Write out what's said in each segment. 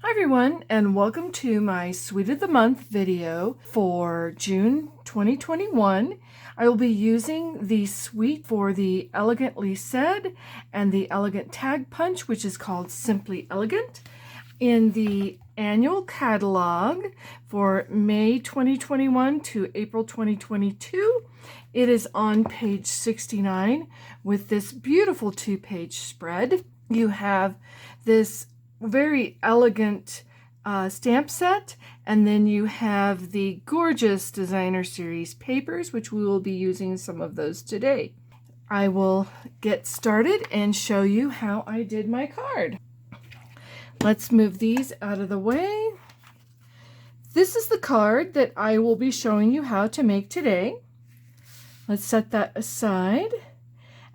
Hi everyone, and welcome to my Sweet of the Month video for June 2021. I will be using the sweet for the Elegantly Said and the Elegant Tag Punch, which is called Simply Elegant. In the annual catalog for May 2021 to April 2022, it is on page 69 with this beautiful two-page spread. You have this very elegant stamp set, and then you have the gorgeous designer series papers, which we will be using some of those today. I will get started and show you how I did my card. Let's move these out of the way. This is the card that I will be showing you how to make today. Let's set that aside.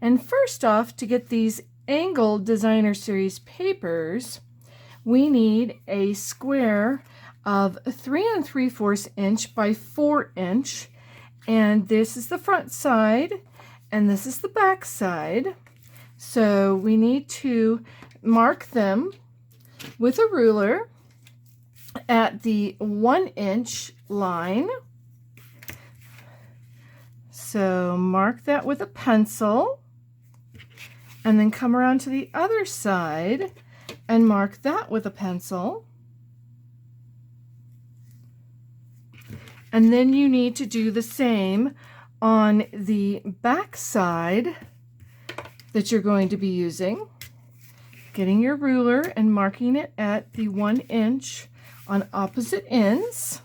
And first off, to get these angled designer series papers, we need a square of 3 3/4 inch by 4 inch, and this is the front side and this is the back side. So we need to mark them with a ruler at the 1 inch line. So mark that with a pencil and then come around to the other side and mark that with a pencil. And then you need to do the same on the back side that you're going to be using. Getting your ruler and marking it at the 1 inch on opposite ends.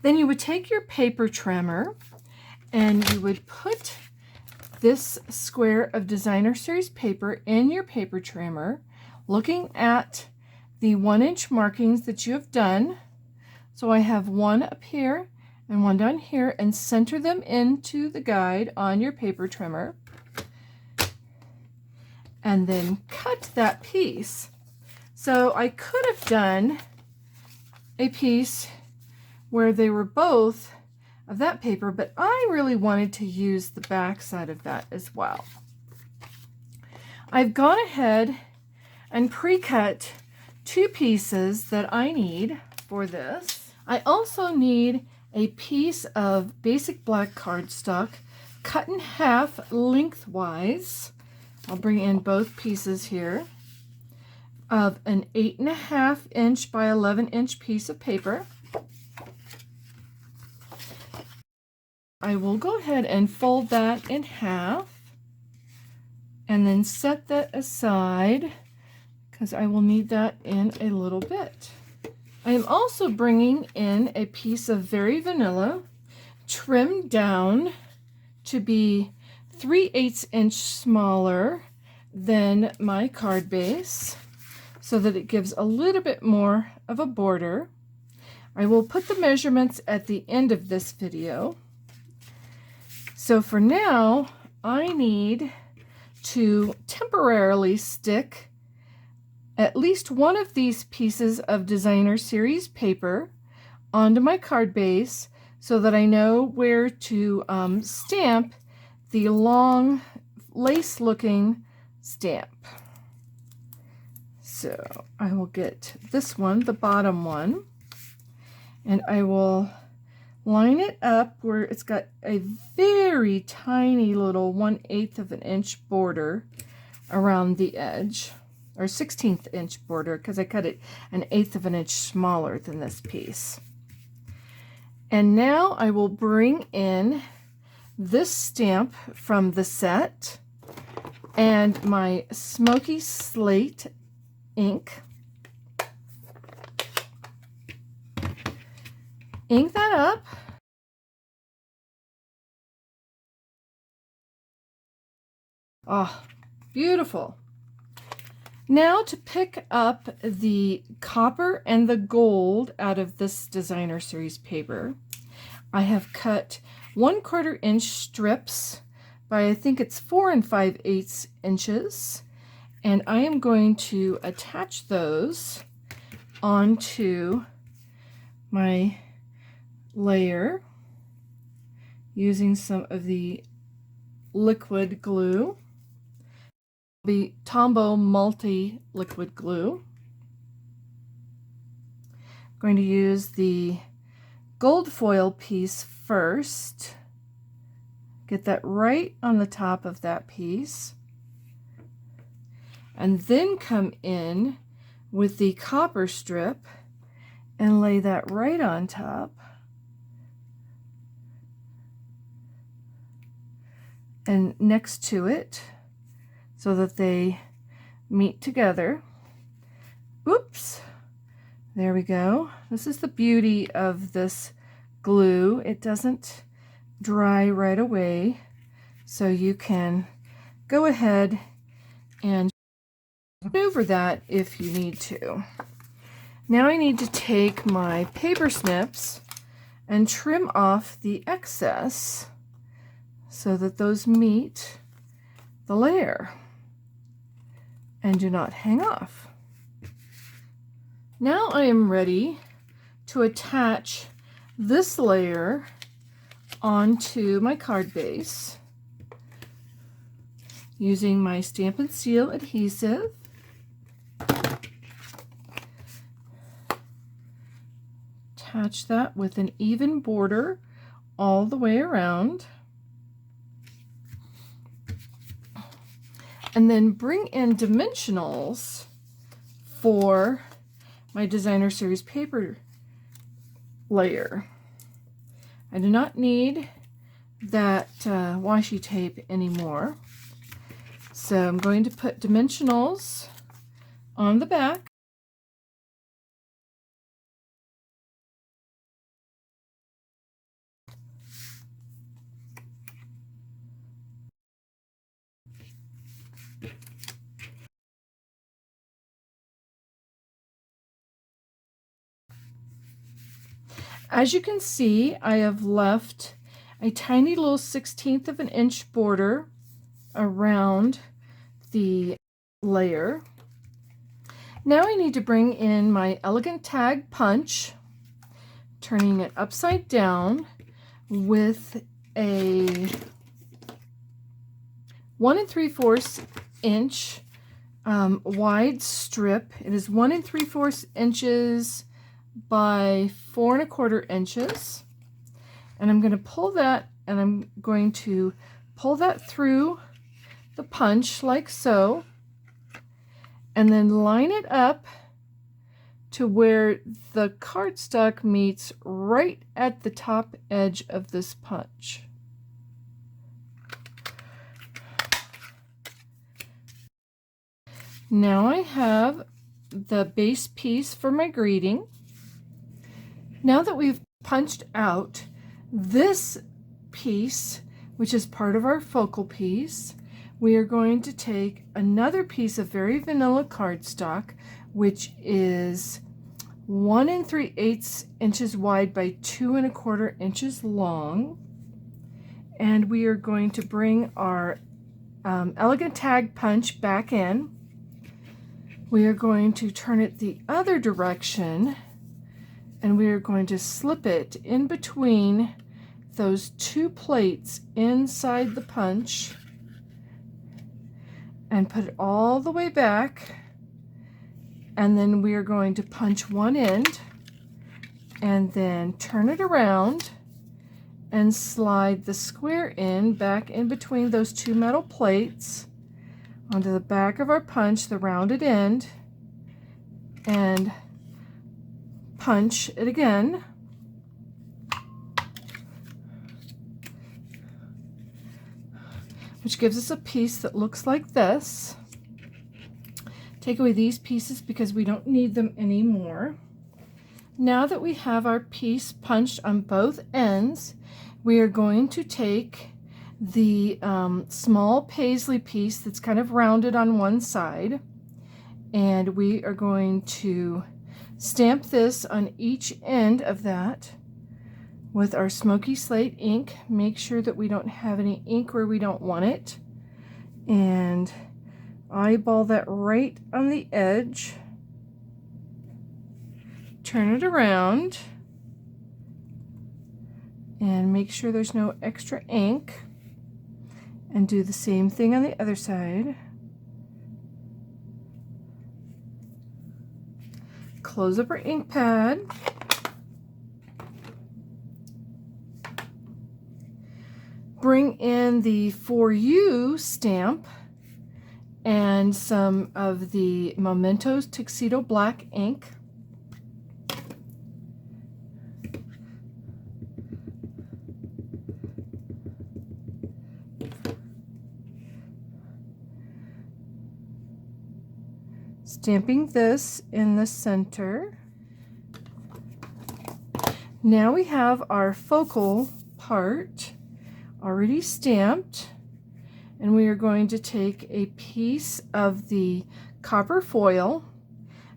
Then you would take your paper trimmer and you would put this square of designer series paper in your paper trimmer, looking at the 1 inch markings that you have done. So I have one up here and one down here, and center them into the guide on your paper trimmer. And then cut that piece. So I could have done a piece where they were both of that paper, but I really wanted to use the back side of that as well. I've gone ahead and pre-cut 2 pieces that I need for this. I also need a piece of basic black cardstock cut in half lengthwise. I'll bring in both pieces here, of an 8.5 inch by 11 inch piece of paper. I will go ahead and fold that in half and then set that aside because I will need that in a little bit. I am also bringing in a piece of Very Vanilla, trimmed down to be 3/8 inch smaller than my card base so that it gives a little bit more of a border. I will put the measurements at the end of this video. So for now, I need to temporarily stick at least one of these pieces of designer series paper onto my card base so that I know where to stamp the long lace looking stamp. So I will get this one, the bottom one, and I will line it up where it's got a very tiny little 1/8 of an inch border around the edge, or 1/16 inch border, because I cut it 1/8 of an inch smaller than this piece. And now I will bring in this stamp from the set and my Smoky Slate ink. Ink that up. Oh, beautiful. Now to pick up the copper and the gold out of this designer series paper, I have cut 1/4 inch strips by, I think it's 4 5/8 inches, and I am going to attach those onto my layer using some of the liquid glue, the Tombow multi liquid glue. going to use the gold foil piece first. Get that right on the top of that piece. And then come in with the copper strip and lay that right on top. And next to it so that they meet together. Oops. There we go. This is the beauty of this glue. It doesn't dry right away, so you can go ahead and maneuver that if you need to. Now I need to take my paper snips and trim off the excess so that those meet the layer and do not hang off. Now I am ready to attach this layer onto my card base using my Stamp and Seal adhesive. Attach that with an even border all the way around. And then bring in dimensionals for my Designer Series paper layer. I do not need that washi tape anymore. So I'm going to put dimensionals on the back. As you can see, I have left a tiny little 1/16 of an inch border around the layer. Now I need to bring in my elegant tag punch, turning it upside down with a 1 3/4 inch wide strip. It is 1 3/4 inches by 4 1/4 inches, and I'm going to pull that, and I'm going to pull that through the punch like so, and then line it up to where the cardstock meets right at the top edge of this punch. Now I have the base piece for my greeting. Now that we've punched out this piece, which is part of our focal piece, we are going to take another piece of very vanilla cardstock, which is 1 3/8 inches wide by 2 1/4 inches long. And we are going to bring our elegant tag punch back in. We are going to turn it the other direction, and we are going to slip it in between those two plates inside the punch and put it all the way back, and then we are going to punch one end and then turn it around and slide the square end back in between those two metal plates onto the back of our punch, the rounded end, and punch it again. Which gives us a piece that looks like this. Take away these pieces because we don't need them anymore. Now that we have our piece punched on both ends, we are going to take the small paisley piece that's kind of rounded on one side, and we are going to stamp this on each end of that with our smoky slate ink. Make sure that we don't have any ink where we don't want it, and eyeball that right on the edge. Turn it around and make sure there's no extra ink, and do the same thing on the other side. close up our ink pad. Bring in the For You stamp and some of the Mementos Tuxedo Black ink. Stamping this in the center. Now we have our focal part already stamped, and we are going to take a piece of the copper foil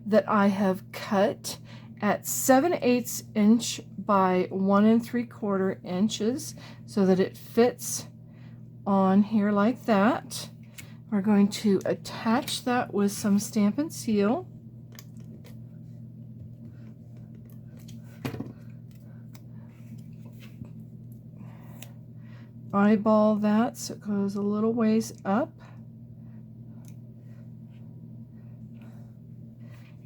that I have cut at 7/8 inch by 1 3/4 inches so that it fits on here like that. We're going to attach that with some Stampin' Seal. Eyeball that so it goes a little ways up.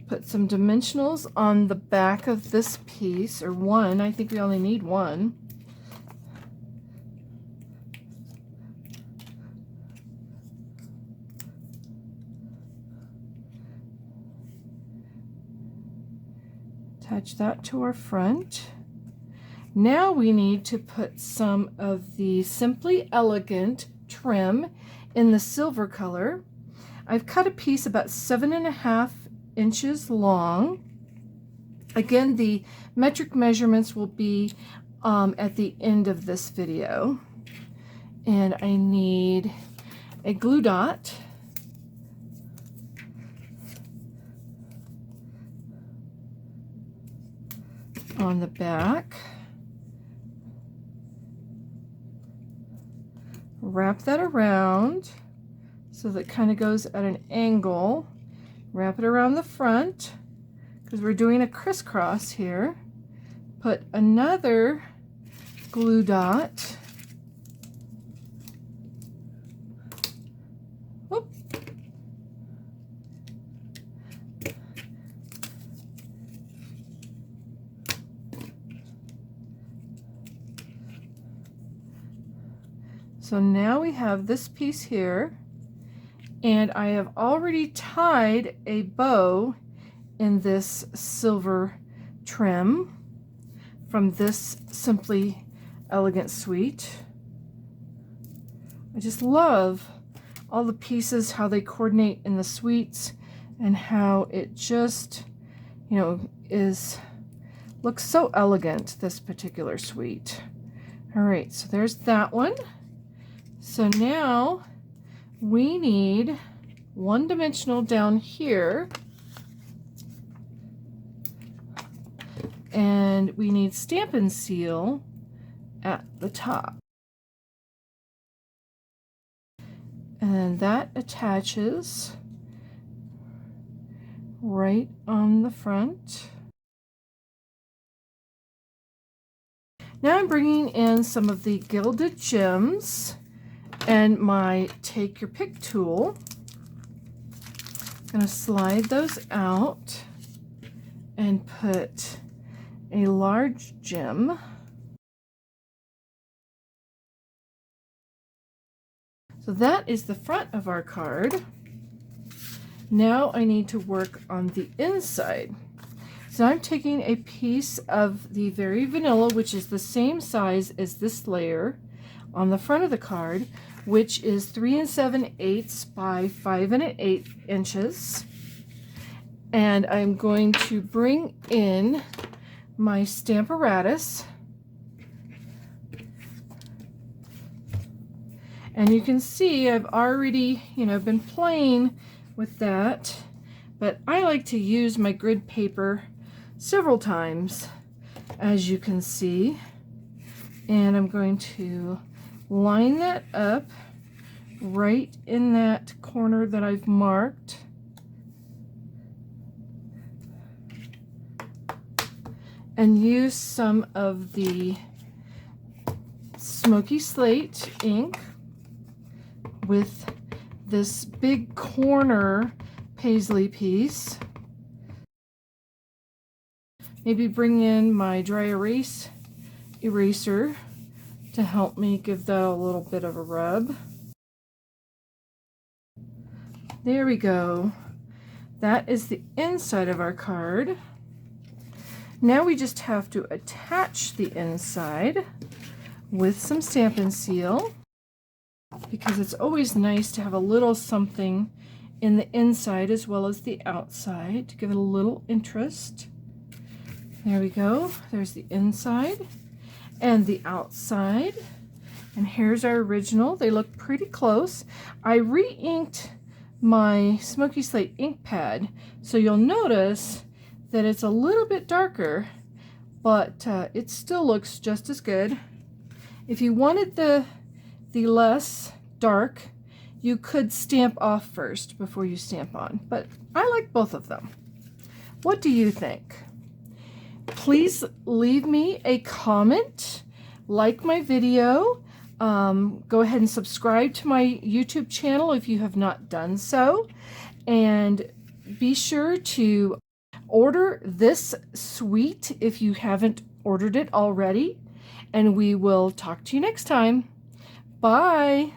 Put some dimensionals on the back of this piece, or one. I think we only need one. Attach that to our front. Now we need to put some of the Simply Elegant trim in the silver color. I've cut a piece about 7.5 inches long. Again, the metric measurements will be at the end of this video. And I need a glue dot. On the back. Wrap that around so that it kind of goes at an angle. Wrap it around the front because we're doing a crisscross here. Put another glue dot. Whoop. So now we have this piece here, and I have already tied a bow in this silver trim from this Simply Elegant suite. I just love all the pieces, how they coordinate in the suites, and how it just, you know, looks so elegant, this particular suite. All right, so there's that one. So now we need one dimensional down here, and we need Stampin' Seal at the top. And that attaches right on the front. Now I'm bringing in some of the Gilded Gems and my Take Your Pick tool. I'm going to slide those out and put a large gem. So that is the front of our card. Now I need to work on the inside. So I'm taking a piece of the Very Vanilla, which is the same size as this layer on the front of the card, which is 3 7/8 by 5 1/8 inches. And I'm going to bring in my Stamparatus. And you can see I've already, been playing with that, but I like to use my grid paper several times, as you can see. And I'm going to line that up right in that corner that I've marked. And use some of the Smoky Slate ink with this big corner paisley piece. maybe bring in my dry erase eraser to help me give that a little bit of a rub. There we go. That is the inside of our card. Now we just have to attach the inside with some Stampin' Seal, because it's always nice to have a little something in the inside as well as the outside to give it a little interest. There we go. There's the inside and the outside. And here's our original. They look pretty close. I re-inked my Smoky Slate ink pad, so you'll notice that it's a little bit darker, but it still looks just as good. If you wanted the less dark, you could stamp off first before you stamp on, but I like both of them. What do you think? Please leave me a comment, like my video, go ahead and subscribe to my YouTube channel if you have not done so, and be sure to order this suite if you haven't ordered it already, and we will talk to you next time. Bye!